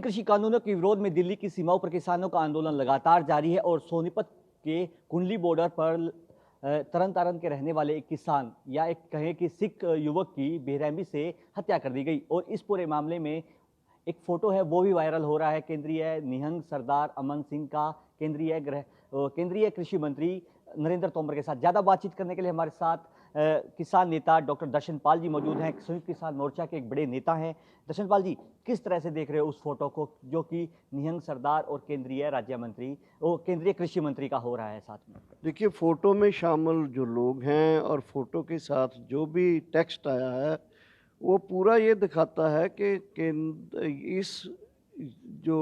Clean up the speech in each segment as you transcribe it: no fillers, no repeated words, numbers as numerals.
कृषि कानूनों के विरोध में दिल्ली की सीमाओं पर किसानों का आंदोलन लगातार जारी है और सोनीपत के कुंडली बॉर्डर पर तरन तारण के रहने वाले एक किसान या एक कहें कि सिख युवक की बेरहमी से हत्या कर दी गई और इस पूरे मामले में एक फोटो है वो भी वायरल हो रहा है केंद्रीय निहंग सरदार अमन सिंह का केंद्रीय कृषि मंत्री नरेंद्र तोमर के साथ। ज़्यादा बातचीत करने के लिए हमारे साथ किसान नेता डॉक्टर दर्शन पाल जी मौजूद हैं, संयुक्त किसान मोर्चा के एक बड़े नेता हैं। दर्शन पाल जी, किस तरह से देख रहे हो उस फोटो को जो कि निहंग सरदार और केंद्रीय राज्य मंत्री और केंद्रीय कृषि मंत्री का हो रहा है साथ में? देखिए, फ़ोटो में शामिल जो लोग हैं और फ़ोटो के साथ जो भी टेक्स्ट आया है, वो पूरा ये दिखाता है कि इस जो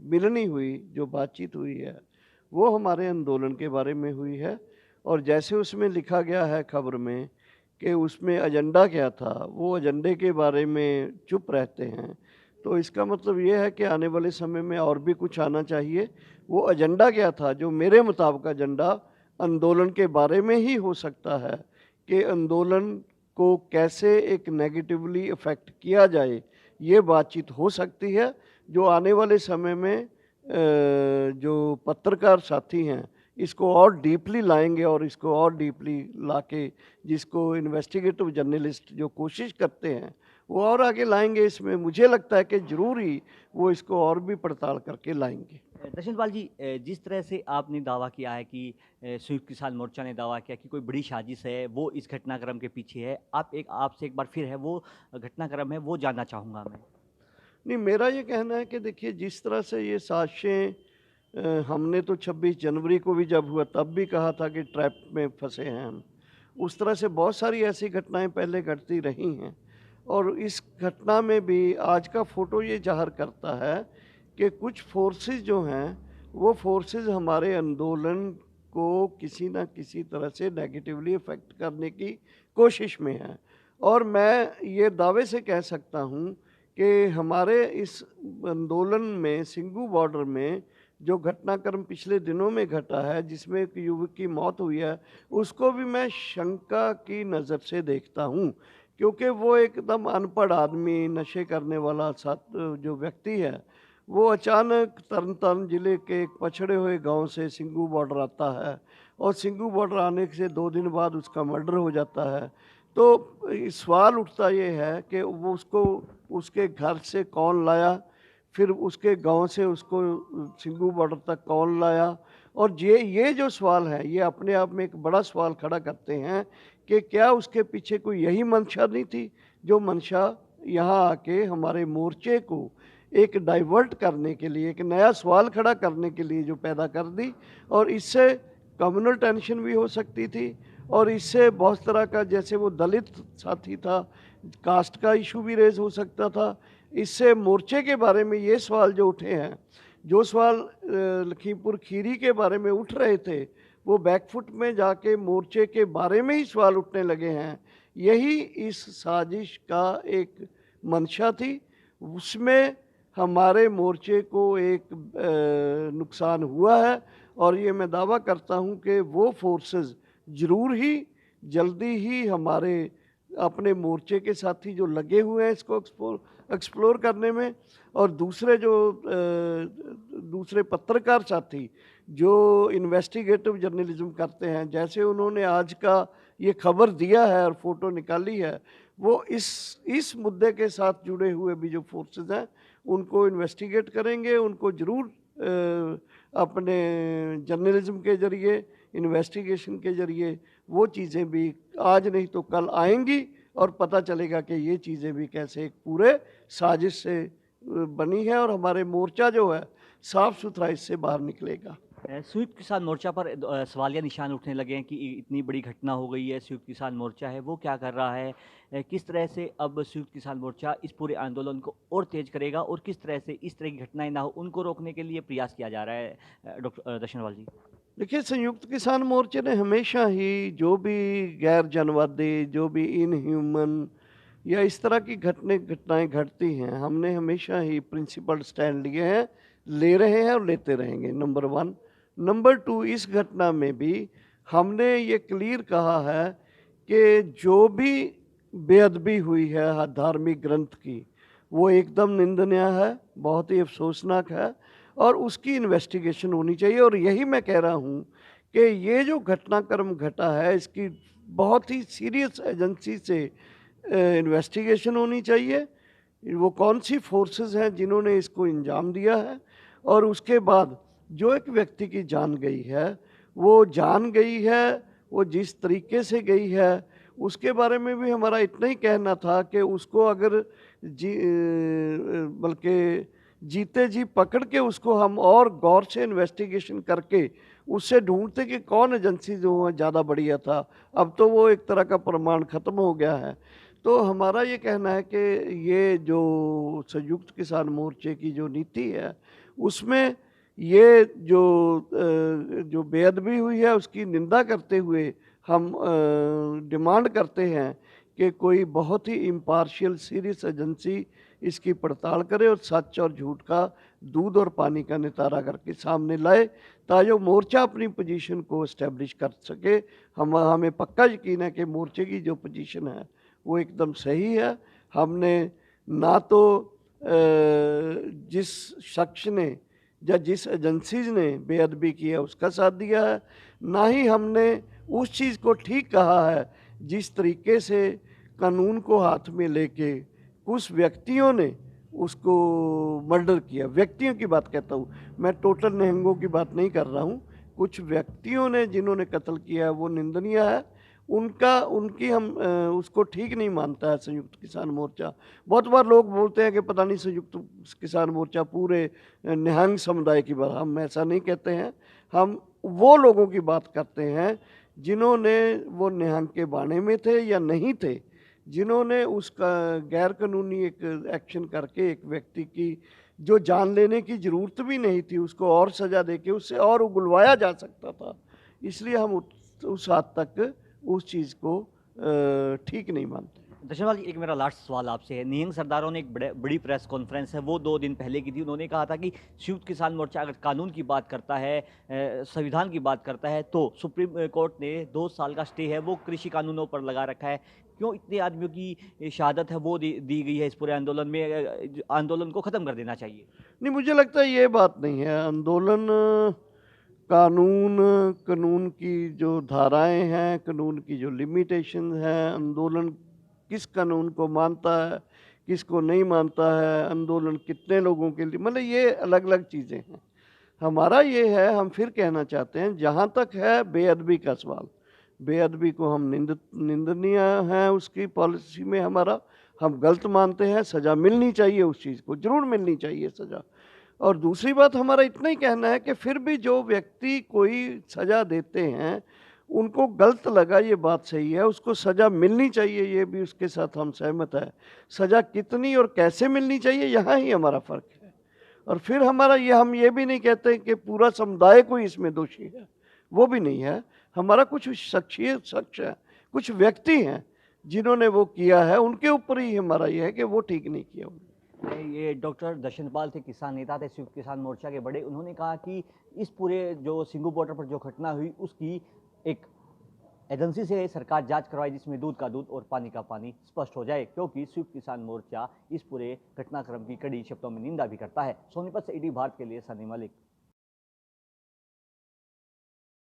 मिलनी हुई, जो बातचीत हुई है, वो हमारे आंदोलन के बारे में हुई है। और जैसे उसमें लिखा गया है खबर में कि उसमें एजेंडा क्या था, वो एजेंडे के बारे में चुप रहते हैं, तो इसका मतलब ये है कि आने वाले समय में और भी कुछ आना चाहिए। वो एजेंडा क्या था, जो मेरे मुताबिक एजेंडा आंदोलन के बारे में ही हो सकता है कि आंदोलन को कैसे एक नेगेटिवली इफ़ेक्ट किया जाए, ये बातचीत हो सकती है। जो आने वाले समय में जो पत्रकार साथी हैं, इसको और डीपली लाएंगे और इसको और डीपली लाके जिसको इन्वेस्टिगेटिव जर्नलिस्ट जो कोशिश करते हैं, वो और आगे लाएंगे। इसमें मुझे लगता है कि ज़रूर ही वो इसको और भी पड़ताल करके लाएंगे। दर्शन पाल जी, जिस तरह से आपने दावा किया है कि संयुक्त किसान मोर्चा ने दावा किया कि कोई बड़ी साजिश है वो इस घटनाक्रम के पीछे है, आपसे एक बार फिर है वो घटनाक्रम है वो जानना चाहूँगा मैं। नहीं, मेरा ये कहना है कि देखिए, जिस तरह से ये साजिशें हमने तो 26 जनवरी को भी जब हुआ तब भी कहा था कि ट्रैप में फंसे हैं हम। उस तरह से बहुत सारी ऐसी घटनाएं पहले घटती रही हैं और इस घटना में भी आज का फ़ोटो ये ज़ाहिर करता है कि कुछ फोर्सेस जो हैं, वो फोर्सेस हमारे आंदोलन को किसी न किसी तरह से नेगेटिवली इफ़ेक्ट करने की कोशिश में हैं। और मैं ये दावे से कह सकता हूँ कि हमारे इस आंदोलन में सिंघू बॉर्डर में जो घटनाक्रम पिछले दिनों में घटा है, जिसमें एक युवक की मौत हुई है, उसको भी मैं शंका की नज़र से देखता हूँ, क्योंकि वो एकदम अनपढ़ आदमी, नशे करने वाला साथ जो व्यक्ति है, वो अचानक तरन तारण जिले के एक पछड़े हुए गांव से सिंघू बॉर्डर आता है और सिंघू बॉर्डर आने से 2 दिन बाद उसका मर्डर हो जाता है। तो सवाल उठता ये है कि वो उसको उसके घर से कौन लाया, फिर उसके गांव से उसको सिंघू बॉर्डर तक कौन लाया। और ये जो सवाल है, ये अपने आप में एक बड़ा सवाल खड़ा करते हैं कि क्या उसके पीछे कोई यही मंशा नहीं थी, जो मंशा यहाँ आके हमारे मोर्चे को एक डाइवर्ट करने के लिए, एक नया सवाल खड़ा करने के लिए जो पैदा कर दी। और इससे कम्युनल टेंशन भी हो सकती थी और इससे बहुत तरह का, जैसे वो दलित साथी था, कास्ट का इशू भी रेज हो सकता था। इससे मोर्चे के बारे में ये सवाल जो उठे हैं, जो सवाल लखीमपुर खीरी के बारे में उठ रहे थे, वो बैकफुट में जाके मोर्चे के बारे में ही सवाल उठने लगे हैं। यही इस साजिश का एक मंशा थी। उसमें हमारे मोर्चे को एक नुकसान हुआ है और ये मैं दावा करता हूँ कि वो फोर्सेस ज़रूर ही जल्दी ही हमारे अपने मोर्चे के साथी जो लगे हुए हैं इसको एक्सप्लोर करने में, और दूसरे जो दूसरे पत्रकार साथी जो इन्वेस्टिगेटिव जर्नलिज्म करते हैं, जैसे उन्होंने आज का ये खबर दिया है और फोटो निकाली है, वो इस मुद्दे के साथ जुड़े हुए भी जो फोर्सेस हैं उनको इन्वेस्टिगेट करेंगे। उनको ज़रूर अपने जर्नलिज्म के ज़रिए, इन्वेस्टिगेशन के ज़रिए वो चीज़ें भी आज नहीं तो कल आएंगी और पता चलेगा कि ये चीज़ें भी कैसे एक पूरे साजिश से बनी है और हमारे मोर्चा जो है साफ सुथरा इससे बाहर निकलेगा। संयुक्त किसान मोर्चा पर सवालिया निशान उठने लगे हैं कि इतनी बड़ी घटना हो गई है, संयुक्त किसान मोर्चा है वो क्या कर रहा है, किस तरह से अब संयुक्त किसान मोर्चा इस पूरे आंदोलन को और तेज करेगा और किस तरह से इस तरह की घटनाएं ना हो उनको रोकने के लिए प्रयास किया जा रहा है, डॉक्टर दर्शनपाल जी? देखिए, संयुक्त किसान मोर्चे ने हमेशा ही जो भी गैर जनवादी, जो भी इनह्यूमन या इस तरह की घटनाएं घटती हैं, हमने हमेशा ही प्रिंसिपल स्टैंड लिए हैं, ले रहे हैं और लेते रहेंगे, नंबर 1। नंबर 2, इस घटना में भी हमने ये क्लियर कहा है कि जो भी बेअदबी हुई है धार्मिक ग्रंथ की, वो एकदम निंदनीय है, बहुत ही अफसोसनाक है और उसकी इन्वेस्टिगेशन होनी चाहिए। और यही मैं कह रहा हूँ कि ये जो घटनाक्रम घटा है इसकी बहुत ही सीरियस एजेंसी से इन्वेस्टिगेशन होनी चाहिए। वो कौन सी फोर्सेस हैं जिन्होंने इसको अंजाम दिया है, और उसके बाद जो एक व्यक्ति की जान गई है, वो जान गई है, वो जिस तरीके से गई है, उसके बारे में भी हमारा इतना ही कहना था कि उसको अगर बल्कि जीते जी पकड़ के उसको हम और गौर से इन्वेस्टिगेशन करके उससे ढूंढते कि कौन एजेंसी जो है ज़्यादा बढ़िया था। अब तो वो एक तरह का प्रमाण खत्म हो गया है। तो हमारा ये कहना है कि ये जो संयुक्त किसान मोर्चे की जो नीति है उसमें ये जो बेअदबी हुई है उसकी निंदा करते हुए हम डिमांड करते हैं कि कोई बहुत ही इम्पार्शियल सीरियस एजेंसी इसकी पड़ताल करे और सच और झूठ का दूध और पानी का नितारा करके सामने लाए, ताकि मोर्चा अपनी पोजीशन को इस्टेब्लिश कर सके। हमें पक्का यकीन है कि मोर्चे की जो पोजीशन है वो एकदम सही है। हमने ना तो जिस शख्स ने या जिस एजेंसीज ने बेअदबी की है उसका साथ दिया है, ना ही हमने उस चीज़ को ठीक कहा है जिस तरीके से कानून को हाथ में लेके कुछ व्यक्तियों ने उसको मर्डर किया। व्यक्तियों की बात कहता हूँ मैं, टोटल निहंगों की बात नहीं कर रहा हूँ। कुछ व्यक्तियों ने जिन्होंने कत्ल किया है वो निंदनीय है। उनकी हम उसको ठीक नहीं मानता है संयुक्त किसान मोर्चा। बहुत बार लोग बोलते हैं कि पता नहीं संयुक्त किसान मोर्चा पूरे निहंग समुदाय की बात, हम ऐसा नहीं कहते हैं। हम वो लोगों की बात करते हैं जिन्होंने वो निहंग के बाने में थे या नहीं थे, जिन्होंने उसका गैर कानूनी एक एक्शन करके एक व्यक्ति की जो जान लेने की ज़रूरत भी नहीं थी उसको और सज़ा देके उससे और उगलवाया जा सकता था। इसलिए हम उस हद तक उस चीज़ को ठीक नहीं मानते। दर्शनपाल जी, एक मेरा लास्ट सवाल आपसे है। निहंग सरदारों ने एक बड़ी प्रेस कॉन्फ्रेंस है वो 2 दिन पहले की थी। उन्होंने कहा था कि संयुक्त किसान मोर्चा अगर कानून की बात करता है, संविधान की बात करता है, तो सुप्रीम कोर्ट ने 2 साल का स्टे है वो कृषि कानूनों पर लगा रखा है। क्यों इतने आदमियों की शहादत है वो दी गई है इस पूरे आंदोलन में? आंदोलन को ख़त्म कर देना चाहिए। नहीं, मुझे लगता है ये बात नहीं है। आंदोलन कानून कानून की जो धाराएं हैं, कानून की जो लिमिटेशन है, आंदोलन किस कानून को मानता है, किसको नहीं मानता है, आंदोलन कितने लोगों के लिए, मतलब ये अलग अलग चीज़ें हैं। हमारा ये है, हम फिर कहना चाहते हैं, जहाँ तक है बेअदबी का सवाल, बेअदबी को हम निंदनीय है उसकी पॉलिसी में हमारा, हम गलत मानते हैं। सज़ा मिलनी चाहिए, उस चीज़ को ज़रूर मिलनी चाहिए सज़ा। और दूसरी बात हमारा इतना ही कहना है कि फिर भी जो व्यक्ति कोई सज़ा देते हैं उनको गलत लगा, ये बात सही है, उसको सज़ा मिलनी चाहिए, ये भी उसके साथ हम सहमत है। सज़ा कितनी और कैसे मिलनी चाहिए, यहाँ ही हमारा फ़र्क है। और फिर हमारा ये, हम ये भी नहीं कहते कि पूरा समुदाय कोई इसमें दोषी है, वो भी नहीं है। हमारा कुछ शख्स है, कुछ व्यक्ति हैं जिन्होंने वो किया है, उनके ऊपर ही हमारा ये है कि वो ठीक नहीं किया। ये डॉक्टर दर्शनपाल थे, किसान नेता थे संयुक्त किसान मोर्चा के बड़े। उन्होंने कहा कि इस पूरे जो सिंगू बॉर्डर पर जो घटना हुई उसकी एक एजेंसी से सरकार जांच करवाए जिसमें दूध का दूध और पानी का पानी स्पष्ट हो जाए, क्योंकि संयुक्त किसान मोर्चा इस पूरे घटनाक्रम की कड़ी शब्दों में निंदा भी करता है। सोनीपत से ईटी भारत के लिए सनी मलिक।